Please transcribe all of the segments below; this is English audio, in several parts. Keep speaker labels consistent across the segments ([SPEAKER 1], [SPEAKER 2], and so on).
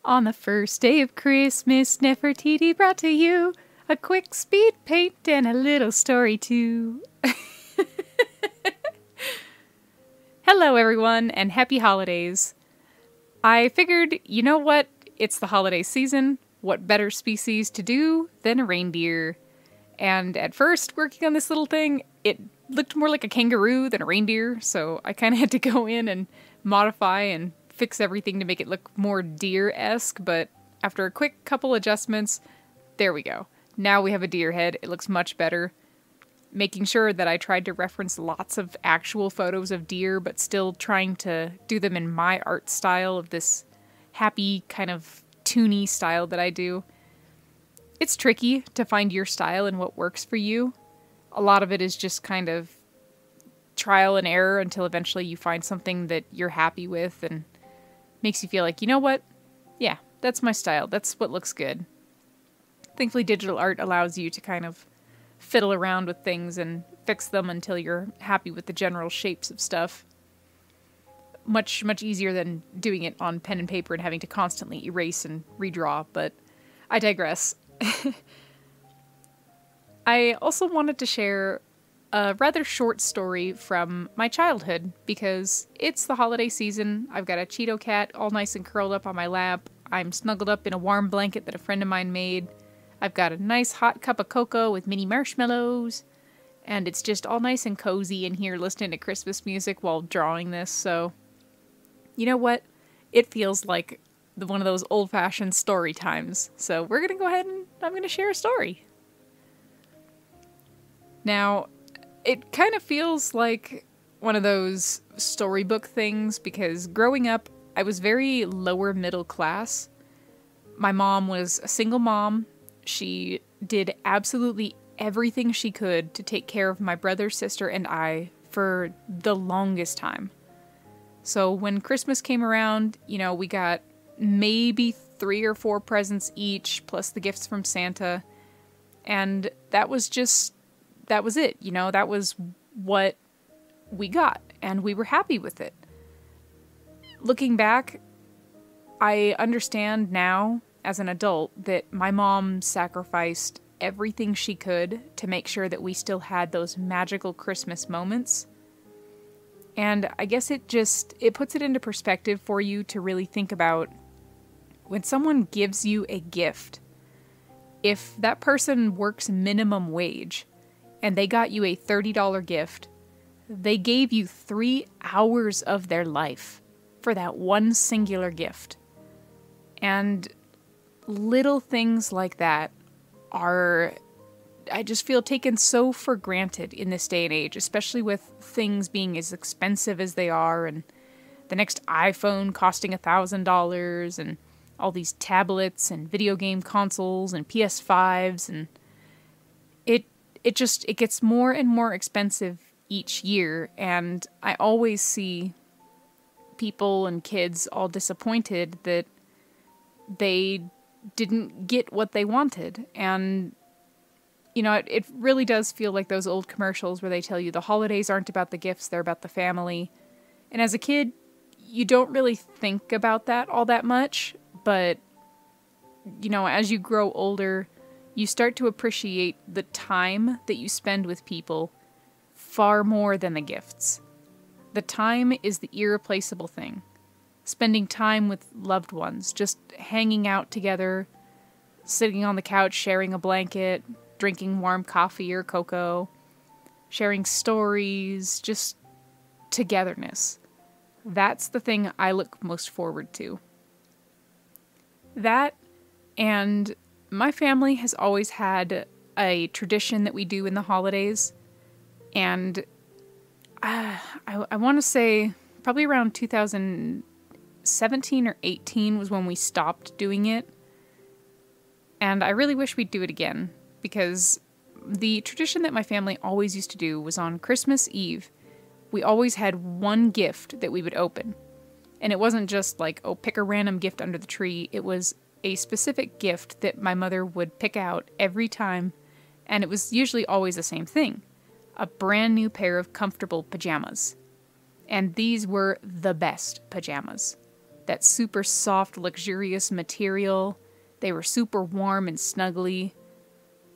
[SPEAKER 1] On the first day of Christmas, Neffertity brought to you a quick speed paint and a little story too. Hello everyone, and happy holidays. I figured, you know what? It's the holiday season. What better species to do than a reindeer? And at first, working on this little thing, it looked more like a kangaroo than a reindeer, so I kind of had to go in and modify and fix everything to make it look more deer-esque, but after a quick couple adjustments, there we go. Now we have a deer head. It looks much better. Making sure that I tried to reference lots of actual photos of deer, but still trying to do them in my art style of this happy, kind of toony style that I do. It's tricky to find your style and what works for you. A lot of it is just kind of trial and error until eventually you find something that you're happy with and makes you feel like, you know what? Yeah, that's my style. That's what looks good. Thankfully, digital art allows you to kind of fiddle around with things and fix them until you're happy with the general shapes of stuff. Much easier than doing it on pen and paper and having to constantly erase and redraw, but I digress. I also wanted to share a rather short story from my childhood because it's the holiday season. I've got a Cheeto cat all nice and curled up on my lap. I'm snuggled up in a warm blanket that a friend of mine made. I've got a nice hot cup of cocoa with mini marshmallows, and it's just all nice and cozy in here listening to Christmas music while drawing this, so you know what? It feels like one of those old-fashioned story times. So we're gonna go ahead and I'm gonna share a story. Now, it kind of feels like one of those storybook things because growing up, I was very lower middle class. My mom was a single mom. She did absolutely everything she could to take care of my brother, sister, and I for the longest time. So when Christmas came around, you know, we got maybe 3 or 4 presents each, plus the gifts from Santa. And that was it, you know, that was what we got, and we were happy with it. Looking back, I understand now, as an adult, that my mom sacrificed everything she could to make sure that we still had those magical Christmas moments. And I guess it puts it into perspective for you to really think about when someone gives you a gift, if that person works minimum wage and they got you a $30 gift, they gave you 3 hours of their life for that one singular gift. And little things like that are, I just feel, taken so for granted in this day and age, especially with things being as expensive as they are, and the next iPhone costing $1,000, and all these tablets and video game consoles and PS5s, and it gets more and more expensive each year, and I always see people and kids all disappointed that they didn't get what they wanted. And you know, it really does feel like those old commercials where they tell you the holidays aren't about the gifts, they're about the family. And as a kid, you don't really think about that all that much, but you know, as you grow older, you start to appreciate the time that you spend with people far more than the gifts. The time is the irreplaceable thing. Spending time with loved ones, just hanging out together, sitting on the couch, sharing a blanket, drinking warm coffee or cocoa, sharing stories, just togetherness. That's the thing I look most forward to. That, and my family has always had a tradition that we do in the holidays, and I want to say probably around 2017 or 18 was when we stopped doing it, and I really wish we'd do it again, because the tradition that my family always used to do was on Christmas Eve, we always had one gift that we would open. And it wasn't just like, oh, pick a random gift under the tree. It was a specific gift that my mother would pick out every time, and it was usually always the same thing. A brand new pair of comfortable pajamas. And these were the best pajamas. that super soft, luxurious material. They were super warm and snuggly.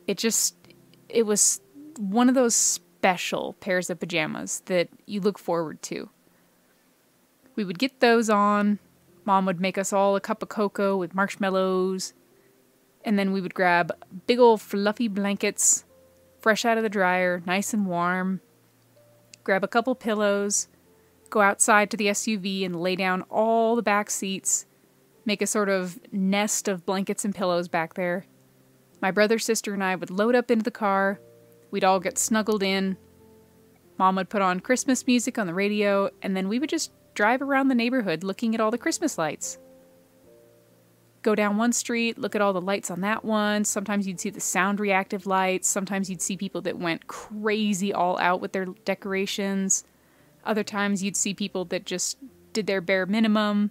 [SPEAKER 1] It was one of those special pairs of pajamas that you look forward to. We would get those on. Mom would make us all a cup of cocoa with marshmallows. And then we would grab big old fluffy blankets, fresh out of the dryer, nice and warm. Grab a couple pillows, go outside to the SUV and lay down all the back seats, make a sort of nest of blankets and pillows back there. My brother, sister, and I would load up into the car. We'd all get snuggled in. Mom would put on Christmas music on the radio, and then we would just drive around the neighborhood looking at all the Christmas lights. Go down one street, look at all the lights on that one. Sometimes you'd see the sound reactive lights. Sometimes you'd see people that went crazy all out with their decorations. Other times you'd see people that just did their bare minimum.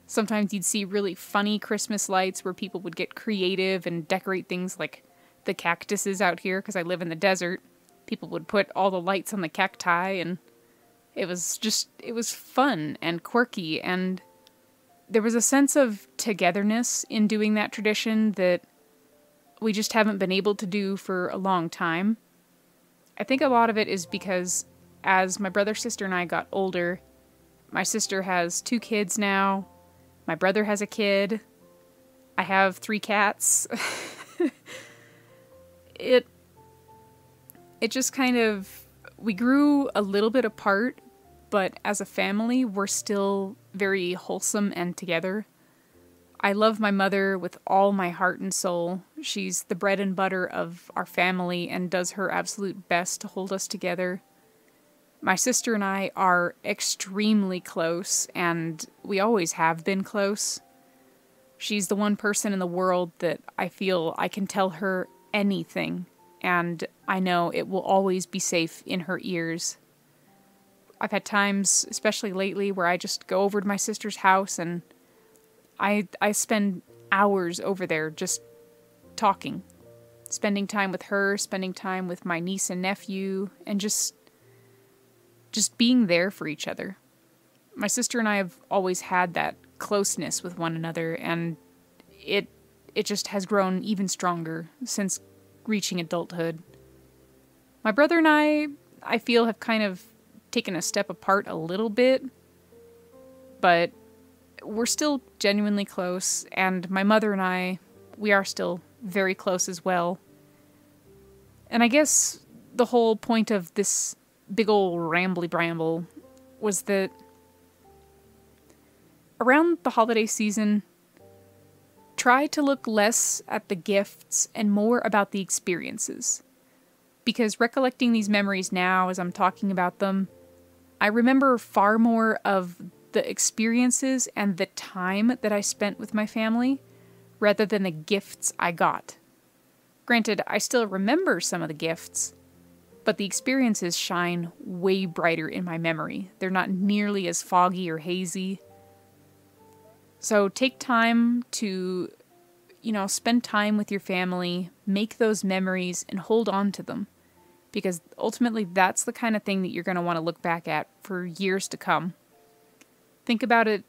[SPEAKER 1] Sometimes you'd see really funny Christmas lights where people would get creative and decorate things like the cactuses out here, because I live in the desert. People would put all the lights on the cacti, and it was fun and quirky, and there was a sense of togetherness in doing that tradition that we just haven't been able to do for a long time. I think a lot of it is because as my brother, sister, and I got older, my sister has 2 kids now, my brother has a kid, I have 3 cats. It just kind of, we grew a little bit apart, but as a family, we're still very wholesome and together. I love my mother with all my heart and soul. She's the bread and butter of our family and does her absolute best to hold us together. My sister and I are extremely close, and we always have been close. She's the one person in the world that I feel I can tell her anything, and I know it will always be safe in her ears. I've had times, especially lately, where I just go over to my sister's house and I spend hours over there just talking. Spending time with her, spending time with my niece and nephew, and just being there for each other. My sister and I have always had that closeness with one another, and it just has grown even stronger since reaching adulthood. My brother and I feel, have kind of taken a step apart a little bit, but we're still genuinely close, and my mother and I, we are still very close as well. And I guess the whole point of this big ol' rambly bramble was that around the holiday season, try to look less at the gifts and more about the experiences. Because recollecting these memories now as I'm talking about them, I remember far more of the experiences and the time that I spent with my family rather than the gifts I got. Granted, I still remember some of the gifts, but the experiences shine way brighter in my memory. They're not nearly as foggy or hazy. So take time to, spend time with your family, make those memories, and hold on to them. Because ultimately, that's the kind of thing that you're going to want to look back at for years to come. Think about it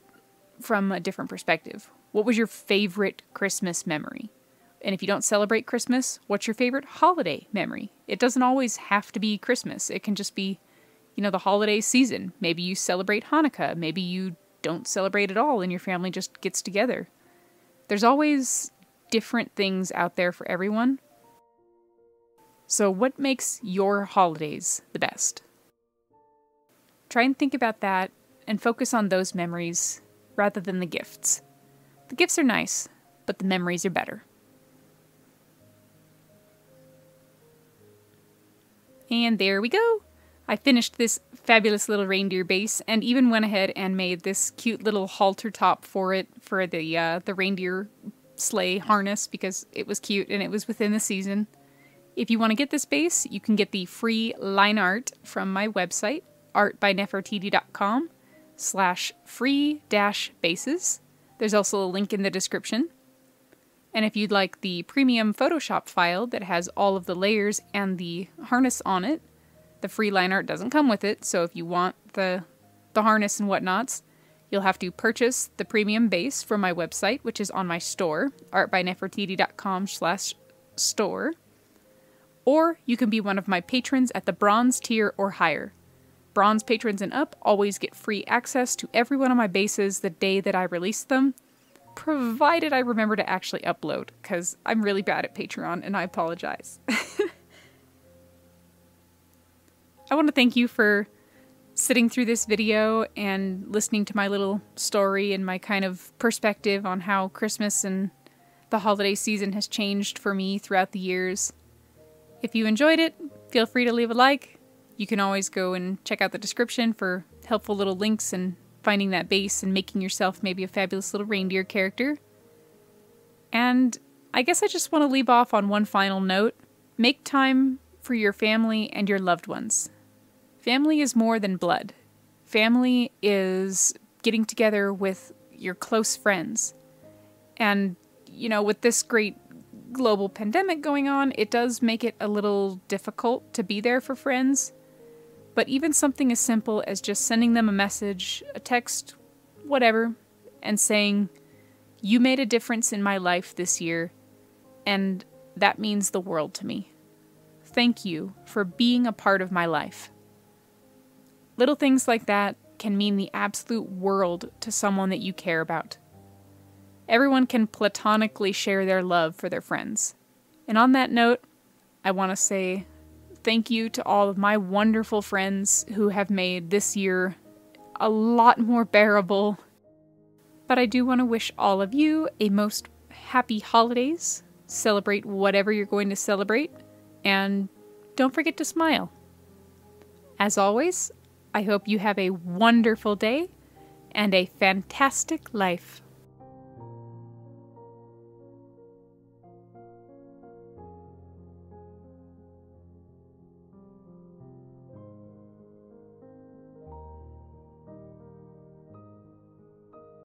[SPEAKER 1] from a different perspective. What was your favorite Christmas memory? And if you don't celebrate Christmas, what's your favorite holiday memory? It doesn't always have to be Christmas. It can just be, the holiday season. Maybe you celebrate Hanukkah. Maybe you don't celebrate at all and your family just gets together. There's always different things out there for everyone. So what makes your holidays the best? Try and think about that and focus on those memories rather than the gifts. The gifts are nice, but the memories are better. And there we go. I finished this fabulous little reindeer base and even went ahead and made this cute little halter top for it for the reindeer sleigh harness because it was cute and it was within the season. If you want to get this base, you can get the free line art from my website, artbyneffertity.com/free-bases. There's also a link in the description. And if you'd like the premium Photoshop file that has all of the layers and the harness on it, the free line art doesn't come with it, so if you want the harness and whatnots, You'll have to purchase the premium base from my website, which is on my store, artbyneffertity.com/store. Or you can be one of my patrons at the bronze tier or higher. Bronze patrons and up always get free access to every one of my bases the day that I release them, provided I remember to actually upload, because I'm really bad at Patreon and I apologize. I want to thank you for sitting through this video and listening to my little story and my kind of perspective on how Christmas and the holiday season has changed for me throughout the years. If you enjoyed it, feel free to leave a like. You can always go and check out the description for helpful little links and finding that base and making yourself maybe a fabulous little reindeer character. And I guess I just want to leave off on one final note. Make time for your family and your loved ones. Family is more than blood. Family is getting together with your close friends. And, you know, with this great global pandemic going on, it does make it a little difficult to be there for friends. But even something as simple as just sending them a message, a text, whatever, and saying, "You made a difference in my life this year, and that means the world to me. Thank you for being a part of my life." Little things like that can mean the absolute world to someone that you care about. Everyone can platonically share their love for their friends. And on that note, I want to say thank you to all of my wonderful friends who have made this year a lot more bearable. But I do want to wish all of you a most happy holidays. Celebrate whatever you're going to celebrate. And don't forget to smile. As always, I hope you have a wonderful day and a fantastic life.